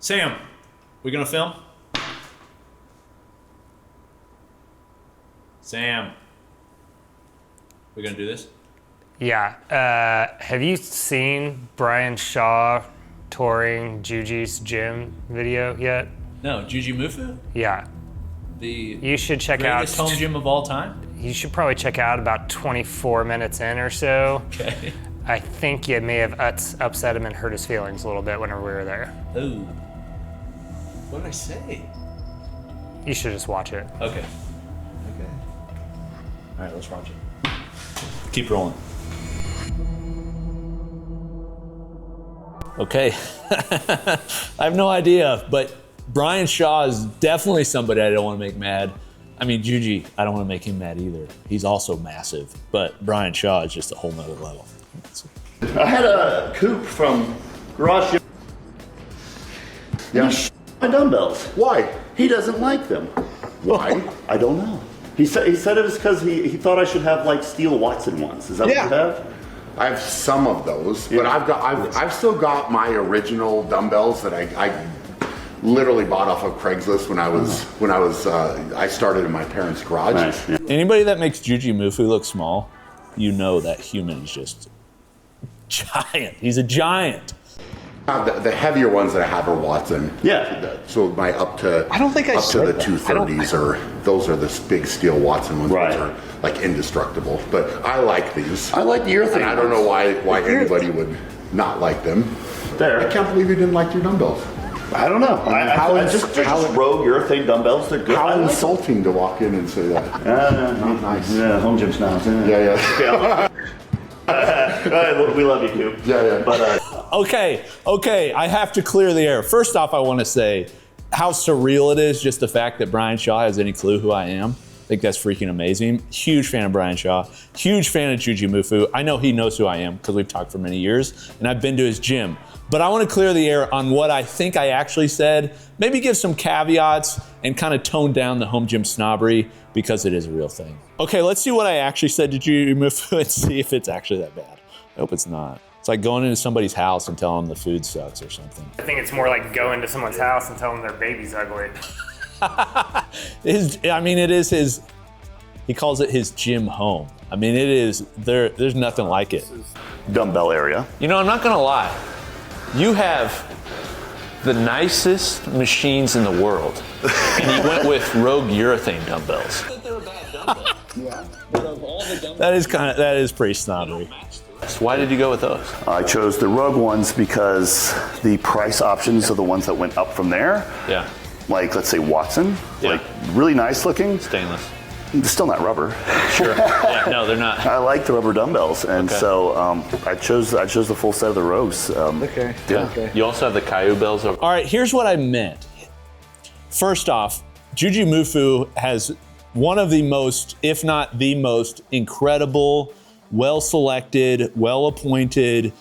Sam, we gonna film? Sam, we gonna do this? Yeah. Have you seen Brian Shaw touring Juji's gym video yet? No, Jujimufu? Yeah. You should check out. Greatest home gym of all time? You should probably check out about 24 minutes in or so. Okay. I think it may have upset him and hurt his feelings a little bit whenever we were there. Ooh. What did I say? You should just watch it. Okay. All right, let's watch it. Keep rolling. Okay. I have no idea, but Brian Shaw is definitely somebody I don't want to make mad. I mean, Juji, I don't want to make him mad either. He's also massive, but Brian Shaw is just a whole nother level. I had a coupe from Garage Gym. Yeah. My dumbbells. Why? He doesn't like them. Why? I don't know. He said it was because he thought I should have like steel Watson ones. Is that what you have? I have some of those, but I've still got my original dumbbells that I literally bought off of Craigslist when I started in my parents' garage. Nice, yeah. Anybody that makes Jujimufu look small, you know that human is just giant. He's a giant. The heavier ones that I have are Watson. Yeah. So my up to I don't think I up to said the that. 230s those are the big steel Watson ones. Right. Those are like indestructible. But I like these. I like the urethane. And I don't know why anybody would not like them. There. I can't believe you didn't like your dumbbells. I don't know. They're just rogue urethane dumbbells. They're good. How insulting to walk in and say that. Not nice. Yeah, home gym smells. Yeah. We love you, Coop. Yeah. But Okay, I have to clear the air. First off, I want to say how surreal it is, just the fact that Brian Shaw has any clue who I am. I think that's freaking amazing. Huge fan of Brian Shaw. Huge fan of Jujimufu. I know he knows who I am because we've talked for many years, and I've been to his gym. But I want to clear the air on what I think I actually said. Maybe give some caveats and kind of tone down the home gym snobbery because it is a real thing. Okay, let's see what I actually said to Jujimufu and see if it's actually that bad. I hope it's not. It's like going into somebody's house and telling them the food sucks or something. I think it's more like going to someone's house and telling them their baby's ugly. It is his, he calls it his gym home. I mean, it is, there's nothing like it. dumbbell area. You know, I'm not gonna lie. You have the nicest machines in the world, and you went with Rogue urethane dumbbells. That is pretty snobbery. So why did you go with those? I chose the Rogue ones because the price options are the ones that went up from there. Yeah. Like, let's say Watson, Yeah. like really nice looking. Stainless. Still not rubber. Sure. Yeah, no, they're not. I like the rubber dumbbells, and Okay. so I chose the full set of the Rogues. Okay. Yeah. Okay. You also have the Caillou bells. All right, here's what I meant. First off, Jujimufu has one of the most, if not the most, incredible, well-selected, well-appointed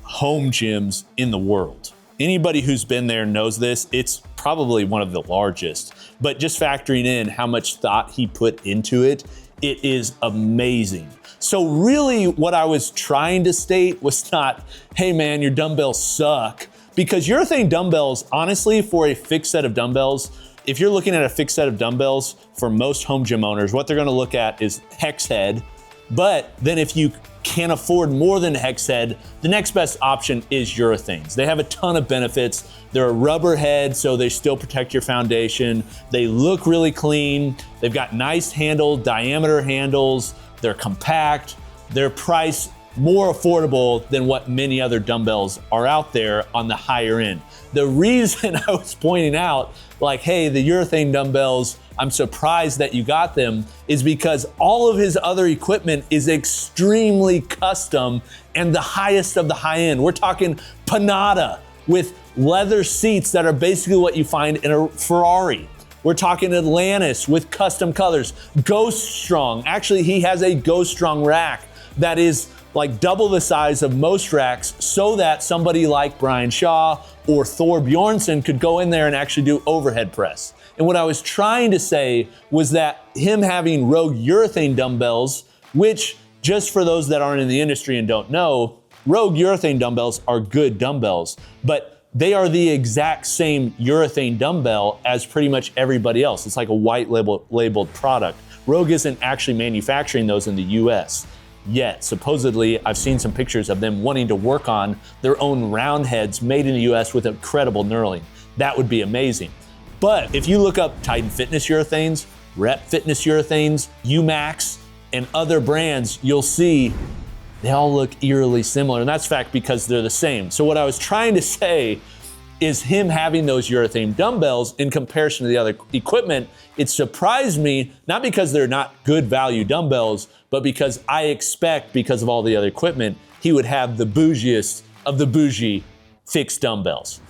home gyms in the world. Anybody who's been there knows this. It's probably one of the largest, but just factoring in how much thought he put into it, it is amazing. So really what I was trying to state was not, hey man, your dumbbells suck, because urethane dumbbells, honestly, for a fixed set of dumbbells, if you're looking at a fixed set of dumbbells for most home gym owners, what they're gonna look at is hex head. But then if you can't afford more than a hex head, the next best option is urethanes. They have a ton of benefits. They're a rubber head, so they still protect your foundation. They look really clean. They've got nice diameter handles. They're compact. They're priced more affordable than what many other dumbbells are out there on the higher end. The reason I was pointing out, like, hey, the urethane dumbbells, I'm surprised that you got them, is because all of his other equipment is extremely custom and the highest of the high end. We're talking Panada with leather seats that are basically what you find in a Ferrari. We're talking Atlantis with custom colors. Ghost Strong, actually he has a Ghost Strong rack that is like double the size of most racks so that somebody like Brian Shaw or Thor Bjornsson could go in there and actually do overhead press. And what I was trying to say was that him having Rogue urethane dumbbells, which just for those that aren't in the industry and don't know, Rogue urethane dumbbells are good dumbbells, but they are the exact same urethane dumbbell as pretty much everybody else. It's like a white labeled product. Rogue isn't actually manufacturing those in the US yet. Supposedly, I've seen some pictures of them wanting to work on their own round heads made in the US with incredible knurling. That would be amazing. But if you look up Titan Fitness urethanes, Rep Fitness urethanes, UMax, and other brands, you'll see they all look eerily similar. And that's fact because they're the same. So what I was trying to say is him having those urethane dumbbells in comparison to the other equipment, it surprised me, not because they're not good value dumbbells, but because I expect, because of all the other equipment, he would have the bougiest of the bougie fixed dumbbells.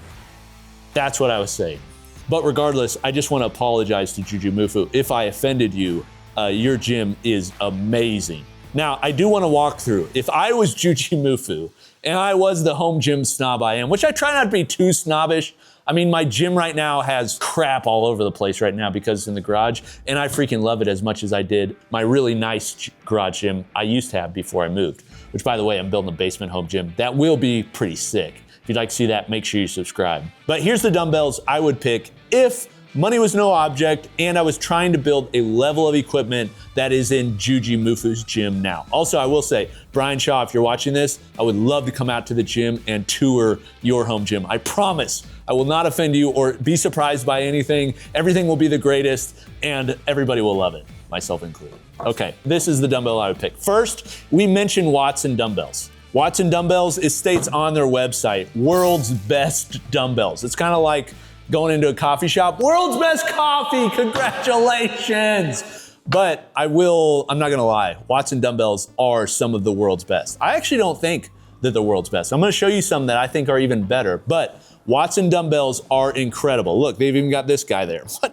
That's what I was saying. But regardless, I just want to apologize to Jujimufu. If I offended you, your gym is amazing. Now, I do want to walk through. If I was Jujimufu and I was the home gym snob I am, which I try not to be too snobbish. I mean, my gym right now has crap all over the place right now because it's in the garage, and I freaking love it as much as I did my really nice garage gym I used to have before I moved, which, by the way, I'm building a basement home gym. That will be pretty sick. If you'd like to see that, make sure you subscribe. But here's the dumbbells I would pick if money was no object and I was trying to build a level of equipment that is in Jujimufu's gym now. Also, I will say, Brian Shaw, if you're watching this, I would love to come out to the gym and tour your home gym. I promise I will not offend you or be surprised by anything. Everything will be the greatest and everybody will love it, myself included. Okay, this is the dumbbell I would pick. First, we mentioned Watson dumbbells. Watson dumbbells, it states on their website, world's best dumbbells. It's kind of like going into a coffee shop, world's best coffee, congratulations. But I'm not gonna lie, Watson dumbbells are some of the world's best. I actually don't think that they're world's best. I'm gonna show you some that I think are even better, but Watson dumbbells are incredible. Look, they've even got this guy there. Why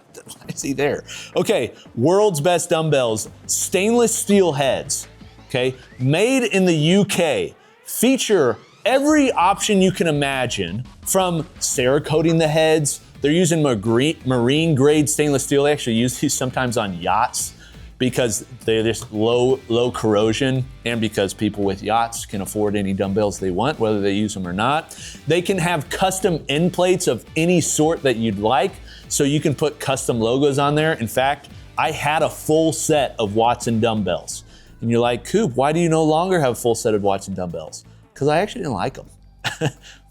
is he there? Okay, world's best dumbbells, stainless steel heads, okay? Made in the UK, feature every option you can imagine, from Cerakoting the heads. They're using marine grade stainless steel. They actually use these sometimes on yachts because they're just low corrosion, and because people with yachts can afford any dumbbells they want, whether they use them or not. They can have custom end plates of any sort that you'd like, so you can put custom logos on there. In fact, I had a full set of Watson dumbbells. And you're like, Coop, why do you no longer have a full set of Watson dumbbells? Because I actually didn't like them.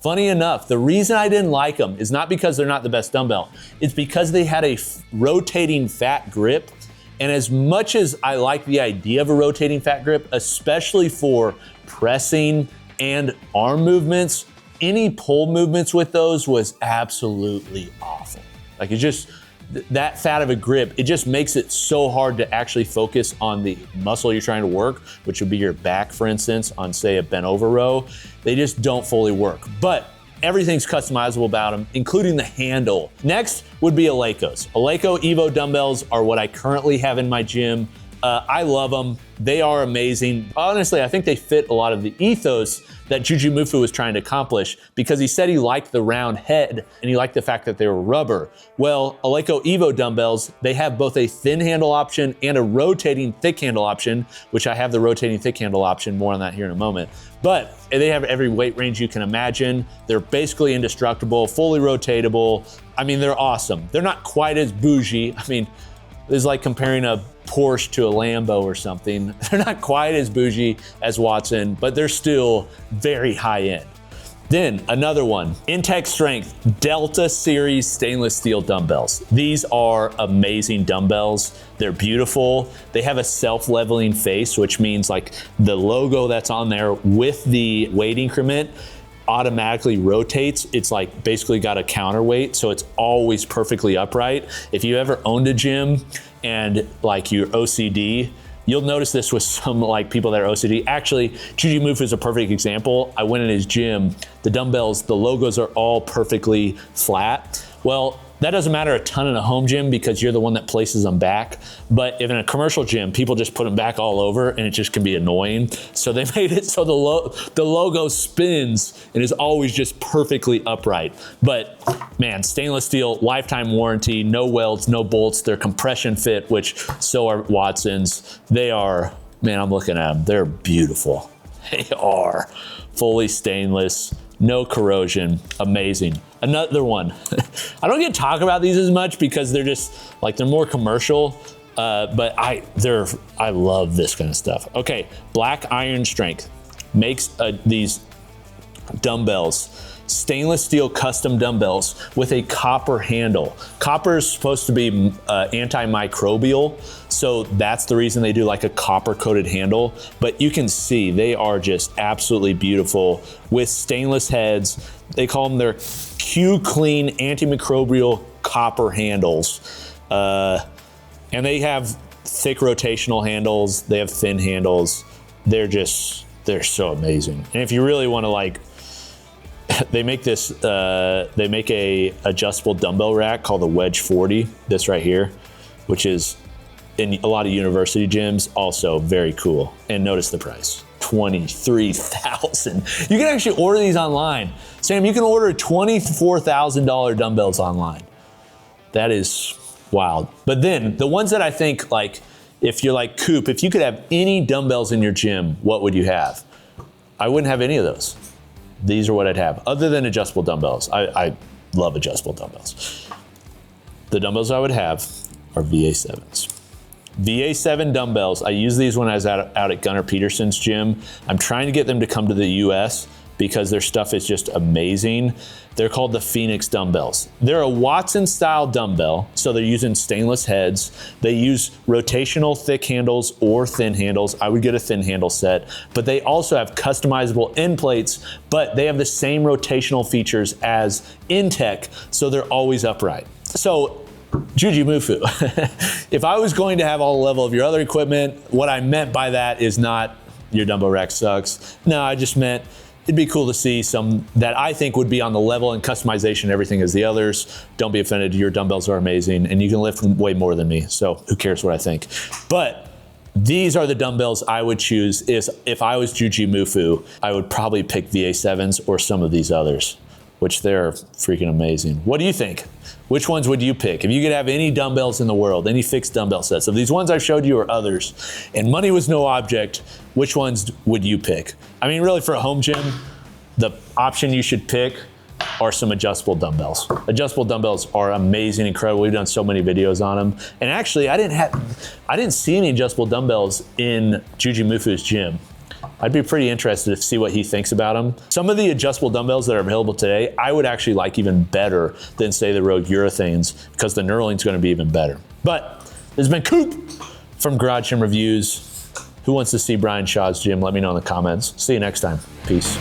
Funny enough, the reason I didn't like them is not because they're not the best dumbbell. It's because they had a rotating fat grip. And as much as I like the idea of a rotating fat grip, especially for pressing and arm movements, any pull movements with those was absolutely awful. Like it just, that fat of a grip, it just makes it so hard to actually focus on the muscle you're trying to work, which would be your back, for instance, on say a bent over row. They just don't fully work. But everything's customizable about them, including the handle. Next would be Eleikos. Eleiko Evo dumbbells are what I currently have in my gym. I love them. They are amazing. Honestly, I think they fit a lot of the ethos that Jujimufu was trying to accomplish, because he said he liked the round head and he liked the fact that they were rubber. Well, Eleiko Evo dumbbells, they have both a thin handle option and a rotating thick handle option, which I have the rotating thick handle option, more on that here in a moment. But they have every weight range you can imagine. They're basically indestructible, fully rotatable. I mean, they're awesome. They're not quite as bougie. I mean, it's like comparing a Porsche to a Lambo or something. They're not quite as bougie as Watson, but they're still very high end. Then another one, Intech Strength Delta Series stainless steel dumbbells. These are amazing dumbbells. They're beautiful. They have a self-leveling face, which means like the logo that's on there with the weight increment automatically rotates. It's like basically got a counterweight, so it's always perfectly upright. If you ever owned a gym and like you're OCD, you'll notice this with some like people that are OCD. Actually, Jujimufu is a perfect example. I went in his gym, the dumbbells, the logos are all perfectly flat. Well, that doesn't matter a ton in a home gym because you're the one that places them back. But if in a commercial gym, people just put them back all over and it just can be annoying. So they made it so the logo spins and is always just perfectly upright. But man, stainless steel, lifetime warranty, no welds, no bolts. They're compression fit, which so are Watsons. They are, man, I'm looking at them. They're beautiful. They are fully stainless, no corrosion, amazing. Another one, I don't get to talk about these as much because they're just like, they're more commercial, but I love this kind of stuff. Okay, Black Iron Strength makes these dumbbells, stainless steel custom dumbbells with a copper handle. Copper is supposed to be antimicrobial, so that's the reason they do like a copper coated handle. But you can see they are just absolutely beautiful with stainless heads. They call them their Q-Clean antimicrobial copper handles. And they have thick rotational handles, they have thin handles. They're so amazing. And if you really want to like, they make this, they make a adjustable dumbbell rack called the Wedge 40, this right here, which is in a lot of university gyms, also very cool. And notice the price, $23,000. You can actually order these online. Sam, you can order $24,000 dumbbells online. That is wild. But then the ones that I think, like, if you're like Coop, if you could have any dumbbells in your gym, what would you have? I wouldn't have any of those. These are what I'd have, other than adjustable dumbbells. I love adjustable dumbbells. The dumbbells I would have are VA7s. VA7 dumbbells, I use these when I was out at Gunnar Peterson's gym. I'm trying to get them to come to the US because their stuff is just amazing. They're called the Phoenix dumbbells. They're a Watson style dumbbell, so they're using stainless heads. They use rotational thick handles or thin handles. I would get a thin handle set, but they also have customizable end plates, but they have the same rotational features as Intech, so they're always upright. So Jujimufu, if I was going to have all the level of your other equipment, what I meant by that is not your dumbbell rack sucks. No, I just meant it'd be cool to see some that I think would be on the level and customization and everything as the others. Don't be offended, your dumbbells are amazing and you can lift way more than me, so who cares what I think. But these are the dumbbells I would choose. If I was Jujimufu, I would probably pick VA7s or some of these others, which they're freaking amazing. What do you think? Which ones would you pick? If you could have any dumbbells in the world, any fixed dumbbell sets, of these ones I showed you or others, and money was no object, which ones would you pick? I mean, really for a home gym, the option you should pick are some adjustable dumbbells. Adjustable dumbbells are amazing, incredible. We've done so many videos on them. And actually, I didn't see any adjustable dumbbells in Jujimufu's gym. I'd be pretty interested to see what he thinks about them. Some of the adjustable dumbbells that are available today, I would actually like even better than, say, the Rogue Urethanes, because the knurling's gonna be even better. But this has been Coop from Garage Gym Reviews. Who wants to see Brian Shaw's gym? Let me know in the comments. See you next time. Peace.